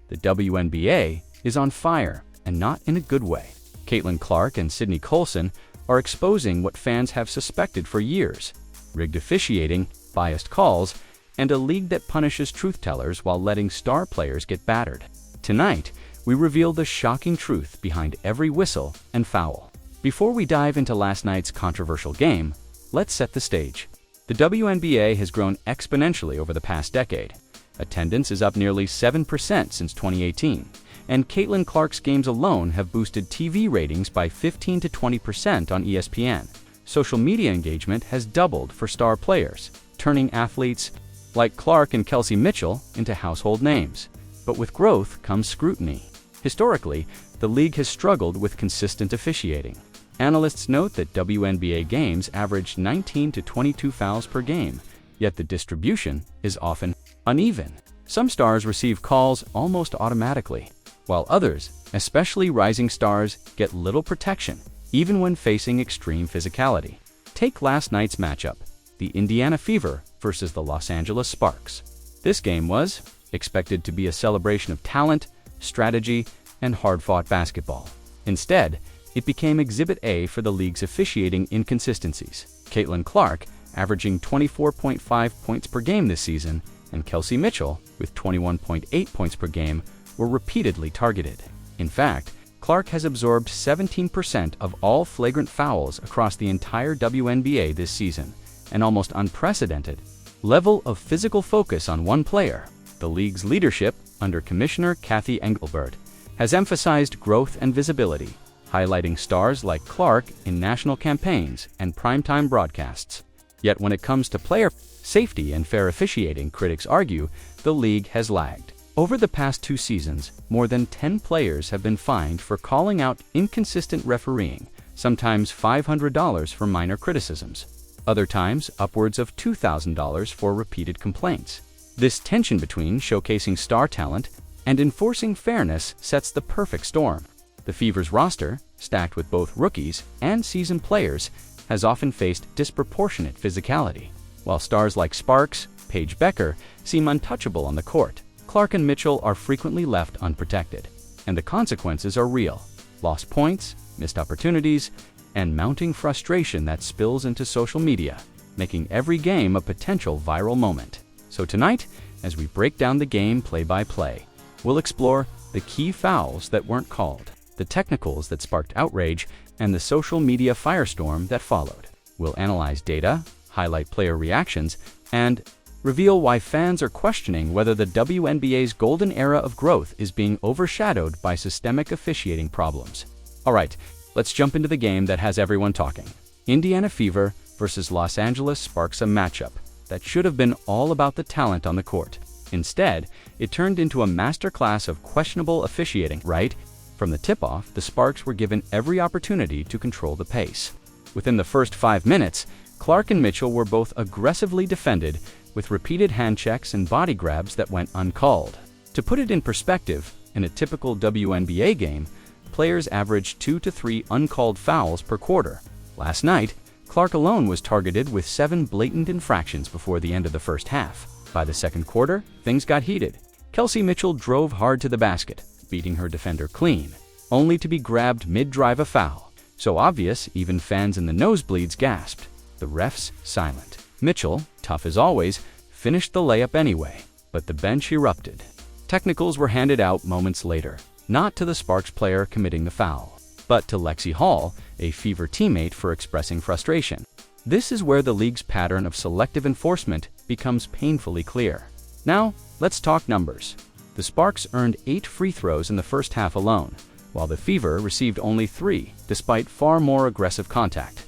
The WNBA is on fire, and not in a good way. Clark and Sydney Colson are exposing what fans have suspected for years: rigged officiating, biased calls, and a league that punishes truth-tellers while letting star players get battered. Tonight, we reveal the shocking truth behind every whistle and foul. Before we dive into last night's controversial game, let's set the stage. The WNBA has grown exponentially over the past decade. Attendance is up nearly 7% since 2018, and Clark's games alone have boosted TV ratings by 15 to 20% on ESPN. Social media engagement has doubled for star players, turning athletes like Clark and Kelsey Mitchell into household names. But with growth comes scrutiny. Historically, the league has struggled with consistent officiating. Analysts note that WNBA games average 19 to 22 fouls per game, yet the distribution is often uneven. Some stars receive calls almost automatically, while others, especially rising stars, get little protection, even when facing extreme physicality. Take last night's matchup, the Indiana Fever versus the Los Angeles Sparks. This game was expected to be a celebration of talent, strategy, and hard-fought basketball. Instead, it became Exhibit A for the league's officiating inconsistencies. Clark, averaging 24.5 points per game this season, and Kelsey Mitchell, with 21.8 points per game, were repeatedly targeted. In fact, Clark has absorbed 17% of all flagrant fouls across the entire WNBA this season, an almost unprecedented level of physical focus on one player. The league's leadership, under Commissioner Kathy Engelbert, has emphasized growth and visibility, highlighting stars like Clark in national campaigns and primetime broadcasts. Yet when it comes to player safety and fair officiating, critics argue the league has lagged. Over the past 2 seasons, more than 10 players have been fined for calling out inconsistent refereeing, sometimes $500 for minor criticisms, other times upwards of $2,000 for repeated complaints. This tension between showcasing star talent and enforcing fairness sets the perfect storm. The Fever's roster, stacked with both rookies and seasoned players, has often faced disproportionate physicality. While stars like Sparks, Paige Becker seem untouchable on the court, Clark and Mitchell are frequently left unprotected. And the consequences are real: lost points, missed opportunities, and mounting frustration that spills into social media, making every game a potential viral moment. So tonight, as we break down the game play by play, we'll explore the key fouls that weren't called, the technicals that sparked outrage, and the social media firestorm that followed. We'll analyze data, highlight player reactions, and reveal why fans are questioning whether the WNBA's golden era of growth is being overshadowed by systemic officiating problems. Alright, let's jump into the game that has everyone talking. Indiana Fever versus Los Angeles Sparks, a matchup that should have been all about the talent on the court. Instead, it turned into a masterclass of questionable officiating. Right from the tip-off, the Sparks were given every opportunity to control the pace. Within the first 5 minutes, Clark and Mitchell were both aggressively defended, with repeated hand checks and body grabs that went uncalled. To put it in perspective, in a typical WNBA game, players average 2 to 3 uncalled fouls per quarter. Last night, Clark alone was targeted with 7 blatant infractions before the end of the first half. By the second quarter, things got heated. Kelsey Mitchell drove hard to the basket, beating her defender clean, only to be grabbed mid-drive, a foul so obvious even fans in the nosebleeds gasped. The refs silent. Mitchell, tough as always, finished the layup anyway, but the bench erupted. Technicals were handed out moments later, not to the Sparks player committing the foul, but to Lexi Hall, a Fever teammate, for expressing frustration. This is where the league's pattern of selective enforcement becomes painfully clear. Now, let's talk numbers. The Sparks earned 8 free throws in the first half alone, while the Fever received only 3, despite far more aggressive contact.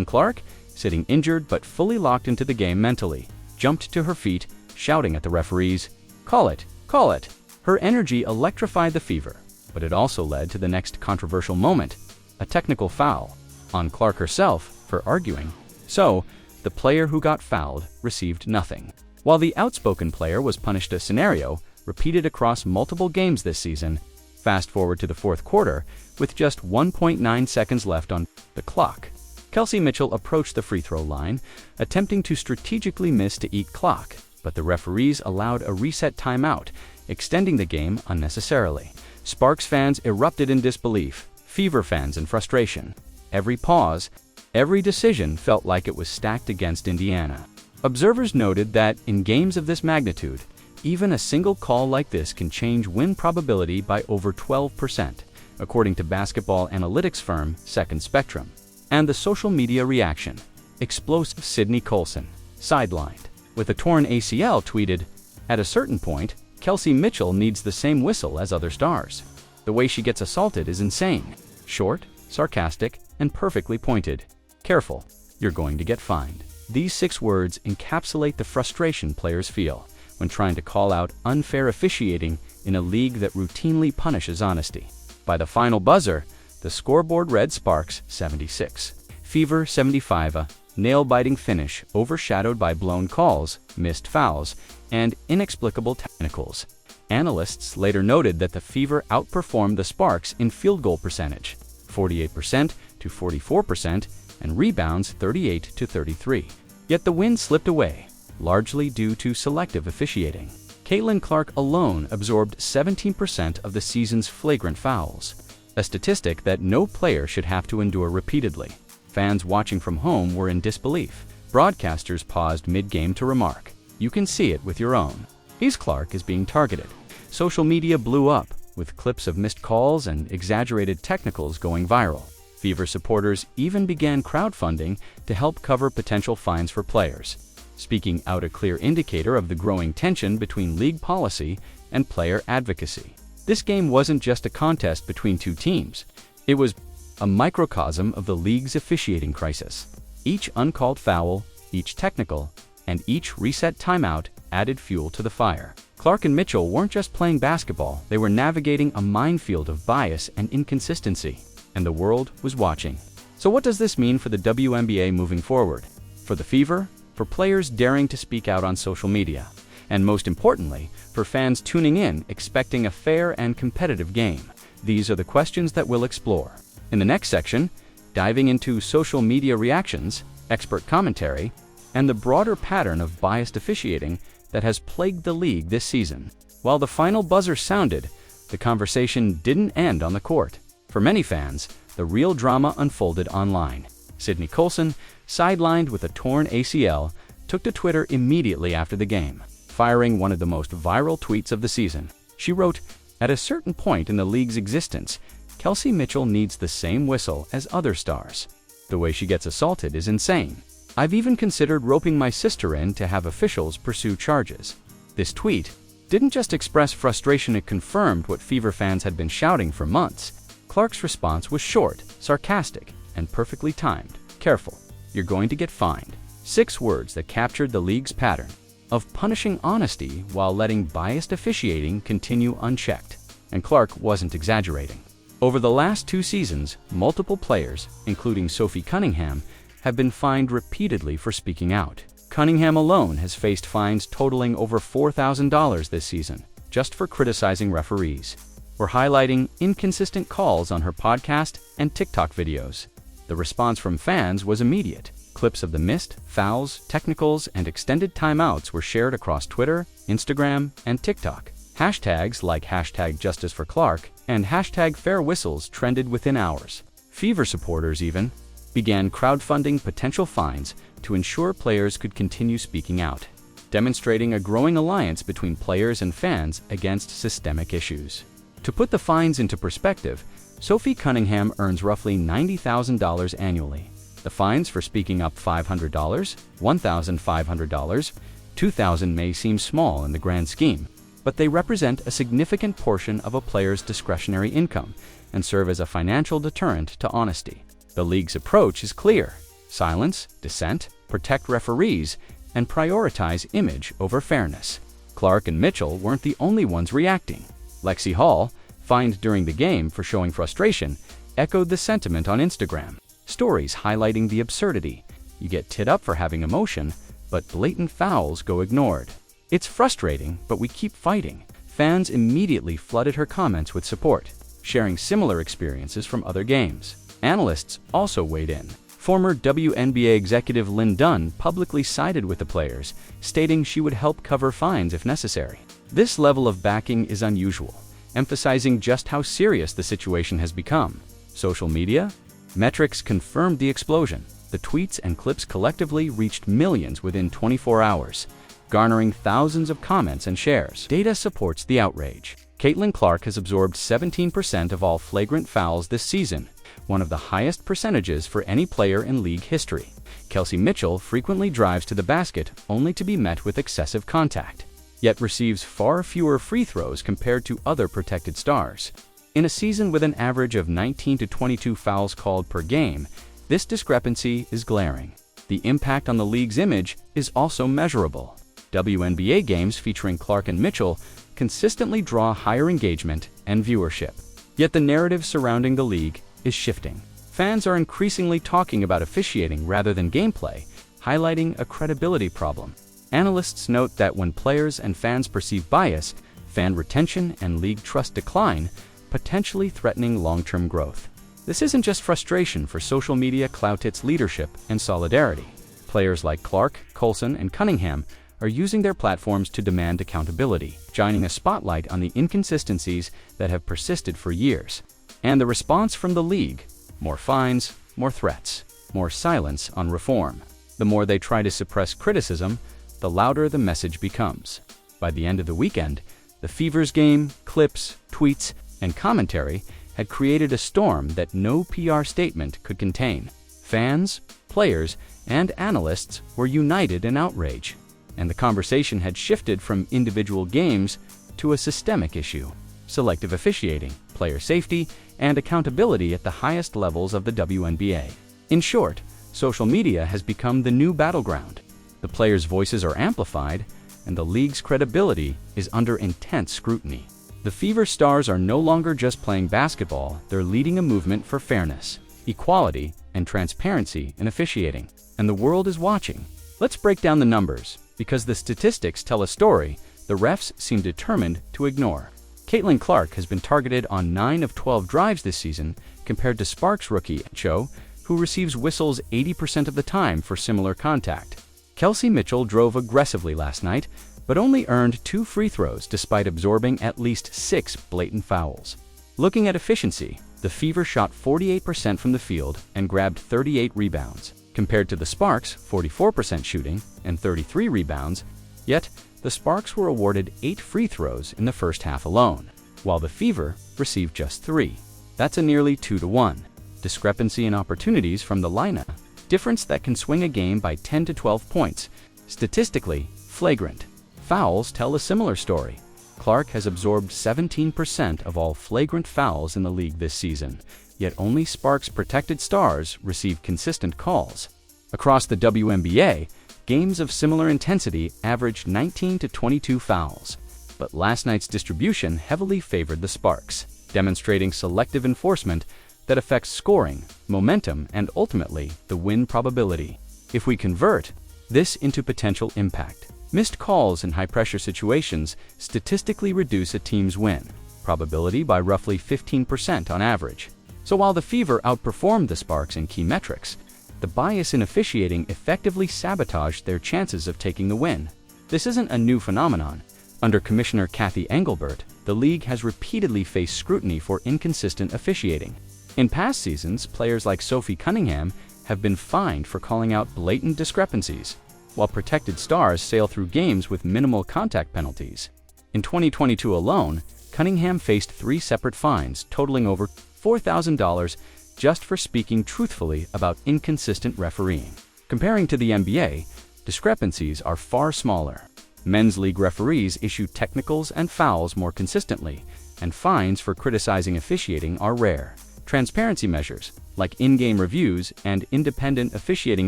Clark, sitting injured but fully locked into the game mentally, jumped to her feet, shouting at the referees, "Call it! Call it!" Her energy electrified the Fever, but it also led to the next controversial moment, a technical foul on Clark herself for arguing. So, the player who got fouled received nothing, while the outspoken player was punished, a scenario repeated across multiple games this season. Fast forward to the fourth quarter, with just 1.9 seconds left on the clock. Kelsey Mitchell approached the free throw line, attempting to strategically miss to eat clock, but the referees allowed a reset timeout, extending the game unnecessarily. Sparks fans erupted in disbelief, Fever fans in frustration. Every pause, every decision felt like it was stacked against Indiana. Observers noted that in games of this magnitude, even a single call like this can change win probability by over 12%, according to basketball analytics firm Second Spectrum. And the social media reaction. Explosive Sydney Colson, sidelined, with a torn ACL, tweeted, "At a certain point, Kelsey Mitchell needs the same whistle as other stars. The way she gets assaulted is insane. Short, sarcastic, and perfectly pointed. Careful, you're going to get fined." These 6 words encapsulate the frustration players feel when trying to call out unfair officiating in a league that routinely punishes honesty. By the final buzzer, the scoreboard read Sparks 76, Fever 75, a nail-biting finish overshadowed by blown calls, missed fouls, and inexplicable technicals. Analysts later noted that the Fever outperformed the Sparks in field goal percentage, 48% to 44%, and rebounds 38 to 33. Yet the win slipped away, largely due to selective officiating. Caitlin Clark alone absorbed 17% of the season's flagrant fouls, a statistic that no player should have to endure repeatedly. Fans watching from home were in disbelief. Broadcasters paused mid-game to remark, "You can see it with your own. Clark is being targeted." Social media blew up, with clips of missed calls and exaggerated technicals going viral. Fever supporters even began crowdfunding to help cover potential fines for players, speaking out a clear indicator of the growing tension between league policy and player advocacy. This game wasn't just a contest between two teams. It was a microcosm of the league's officiating crisis. Each uncalled foul, each technical, and each reset timeout added fuel to the fire. Clark and Mitchell weren't just playing basketball, they were navigating a minefield of bias and inconsistency, and the world was watching. So what does this mean for the WNBA moving forward? For the Fever, for players daring to speak out on social media, and most importantly, for fans tuning in expecting a fair and competitive game? These are the questions that we'll explore. In the next section, diving into social media reactions, expert commentary, and the broader pattern of biased officiating that has plagued the league this season. While the final buzzer sounded, the conversation didn't end on the court. For many fans, the real drama unfolded online. Sydney Colson, sidelined with a torn ACL, took to Twitter immediately after the game, firing one of the most viral tweets of the season. She wrote, "At a certain point in the league's existence, Kelsey Mitchell needs the same whistle as other stars. The way she gets assaulted is insane. I've even considered roping my sister in to have officials pursue charges." This tweet didn't just express frustration, it confirmed what Fever fans had been shouting for months. Clark's response was short, sarcastic, and perfectly timed. "Careful, you're going to get fined." 6 words that captured the league's pattern of punishing honesty while letting biased officiating continue unchecked. And Clark wasn't exaggerating. Over the last 2 seasons, multiple players, including Sophie Cunningham, have been fined repeatedly for speaking out. Cunningham alone has faced fines totaling over $4,000 this season, just for criticizing referees, or highlighting inconsistent calls on her podcast and TikTok videos. The response from fans was immediate. Clips of the missed, fouls, technicals, and extended timeouts were shared across Twitter, Instagram, and TikTok. Hashtags like #JusticeForClark and #FairWhistles trended within hours. Fever supporters even began crowdfunding potential fines to ensure players could continue speaking out, demonstrating a growing alliance between players and fans against systemic issues. To put the fines into perspective, Sophie Cunningham earns roughly $90,000 annually. The fines for speaking up $500, $1,500, $2,000 may seem small in the grand scheme, but they represent a significant portion of a player's discretionary income and serve as a financial deterrent to honesty. The league's approach is clear: silence, dissent, protect referees, and prioritize image over fairness. Clark and Mitchell weren't the only ones reacting. Lexi Hall, fined during the game for showing frustration, echoed the sentiment on Instagram. Stories highlighting the absurdity. You get tit up for having emotion, but blatant fouls go ignored. It's frustrating, but we keep fighting. Fans immediately flooded her comments with support, sharing similar experiences from other games. Analysts also weighed in. Former WNBA executive Lynn Dunn publicly sided with the players, stating she would help cover fines if necessary. This level of backing is unusual, emphasizing just how serious the situation has become. Social media? Metrics confirmed the explosion. The tweets and clips collectively reached millions within 24 hours, garnering thousands of comments and shares. Data supports the outrage. Caitlin Clark has absorbed 17% of all flagrant fouls this season, one of the highest percentages for any player in league history. Kelsey Mitchell frequently drives to the basket only to be met with excessive contact, yet receives far fewer free throws compared to other protected stars. In a season with an average of 19 to 22 fouls called per game, this discrepancy is glaring. The impact on the league's image is also measurable. WNBA games featuring Clark and Mitchell consistently draw higher engagement and viewership. Yet the narrative surrounding the league is shifting. Fans are increasingly talking about officiating rather than gameplay, highlighting a credibility problem. Analysts note that when players and fans perceive bias, fan retention and league trust decline, potentially threatening long-term growth. This isn't just frustration for social media clout, it's leadership and solidarity. Players like Clark, Colson, and Cunningham are using their platforms to demand accountability, shining a spotlight on the inconsistencies that have persisted for years. And the response from the league? More fines, more threats, more silence on reform. The more they try to suppress criticism, the louder the message becomes. By the end of the weekend, the Fever's game, clips, tweets, and commentary had created a storm that no PR statement could contain. Fans, players, and analysts were united in outrage, and the conversation had shifted from individual games to a systemic issue: selective officiating, player safety, and accountability at the highest levels of the WNBA. In short, social media has become the new battleground. The players' voices are amplified, and the league's credibility is under intense scrutiny. The Fever stars are no longer just playing basketball, they're leading a movement for fairness, equality, and transparency in officiating. And the world is watching. Let's break down the numbers, because the statistics tell a story the refs seem determined to ignore. Caitlin Clark has been targeted on 9 of 12 drives this season, compared to Sparks rookie Cho, who receives whistles 80% of the time for similar contact. Kelsey Mitchell drove aggressively last night, but only earned 2 free throws despite absorbing at least 6 blatant fouls. Looking at efficiency, the Fever shot 48% from the field and grabbed 38 rebounds, compared to the Sparks' 44% shooting and 33 rebounds, yet the Sparks were awarded 8 free throws in the first half alone, while the Fever received just 3. That's a nearly 2-to-1 discrepancy in opportunities from the lineup, difference that can swing a game by 10 to 12 points, statistically flagrant. Fouls tell a similar story. Clark has absorbed 17% of all flagrant fouls in the league this season, yet only Sparks' protected stars receive consistent calls. Across the WNBA, games of similar intensity averaged 19 to 22 fouls, but last night's distribution heavily favored the Sparks, demonstrating selective enforcement that affects scoring, momentum, and ultimately the win probability. If we convert this into potential impact, missed calls in high-pressure situations statistically reduce a team's win probability by roughly 15% on average. So while the Fever outperformed the Sparks in key metrics, the bias in officiating effectively sabotaged their chances of taking the win. This isn't a new phenomenon. Under Commissioner Kathy Engelbert, the league has repeatedly faced scrutiny for inconsistent officiating. In past seasons, players like Sophie Cunningham have been fined for calling out blatant discrepancies, while protected stars sail through games with minimal contact penalties. In 2022 alone, Cunningham faced 3 separate fines totaling over $4,000 just for speaking truthfully about inconsistent refereeing. Comparing to the NBA, discrepancies are far smaller. Men's league referees issue technicals and fouls more consistently, and fines for criticizing officiating are rare. Transparency measures, like in-game reviews and independent officiating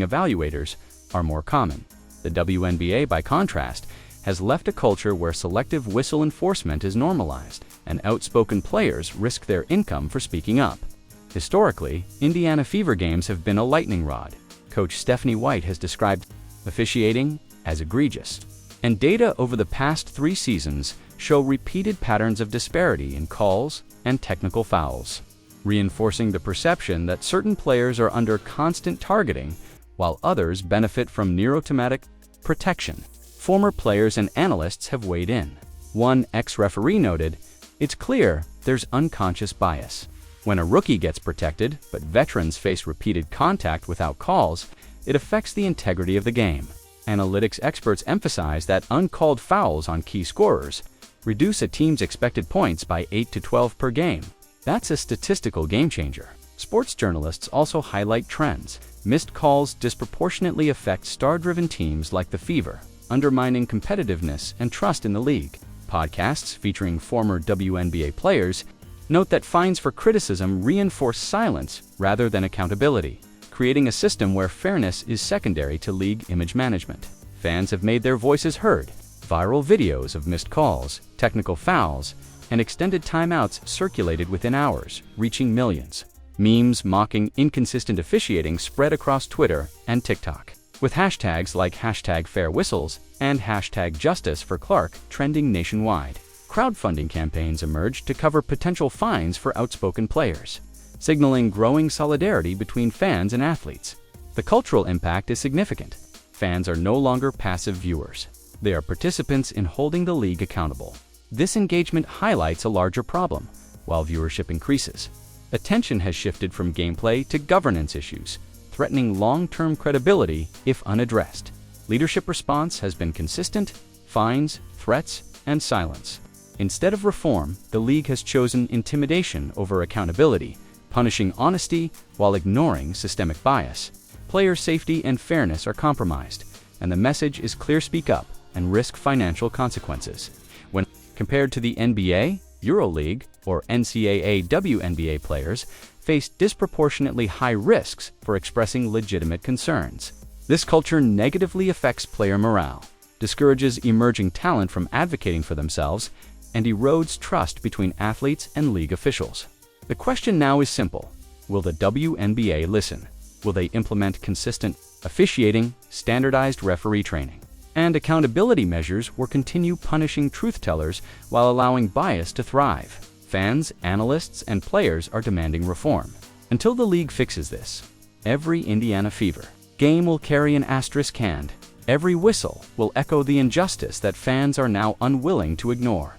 evaluators, are more common. The WNBA, by contrast, has left a culture where selective whistle enforcement is normalized, and outspoken players risk their income for speaking up. Historically, Indiana Fever games have been a lightning rod. Coach Stephanie White has described officiating as egregious, and data over the past 3 seasons show repeated patterns of disparity in calls and technical fouls, reinforcing the perception that certain players are under constant targeting while others benefit from near-automatic protection. Former players and analysts have weighed in. One ex-referee noted, "It's clear there's unconscious bias. When a rookie gets protected, but veterans face repeated contact without calls, it affects the integrity of the game." Analytics experts emphasize that uncalled fouls on key scorers reduce a team's expected points by 8 to 12 per game. That's a statistical game-changer. Sports journalists also highlight trends. Missed calls disproportionately affect star-driven teams like the Fever, undermining competitiveness and trust in the league. Podcasts featuring former WNBA players note that fines for criticism reinforce silence rather than accountability, creating a system where fairness is secondary to league image management. Fans have made their voices heard. Viral videos of missed calls, technical fouls, and extended timeouts circulated within hours, reaching millions. Memes mocking inconsistent officiating spread across Twitter and TikTok, with hashtags like #FairWhistles and #JusticeForClark trending nationwide. Crowdfunding campaigns emerged to cover potential fines for outspoken players, signaling growing solidarity between fans and athletes. The cultural impact is significant. Fans are no longer passive viewers. They are participants in holding the league accountable. This engagement highlights a larger problem. While viewership increases, attention has shifted from gameplay to governance issues, threatening long-term credibility if unaddressed. Leadership response has been consistent: fines, threats, and silence. Instead of reform, the league has chosen intimidation over accountability, punishing honesty while ignoring systemic bias. Player safety and fairness are compromised, and the message is clear: speak up and risk financial consequences. When compared to the NBA, EuroLeague, or NCAA WNBA players face disproportionately high risks for expressing legitimate concerns. This culture negatively affects player morale, discourages emerging talent from advocating for themselves, and erodes trust between athletes and league officials. The question now is simple: will the WNBA listen? Will they implement consistent officiating, standardized referee training, and accountability measures, or continue punishing truth-tellers while allowing bias to thrive? Fans, analysts, and players are demanding reform. Until the league fixes this, every Indiana Fever game will carry an asterisk hand. Every whistle will echo the injustice that fans are now unwilling to ignore.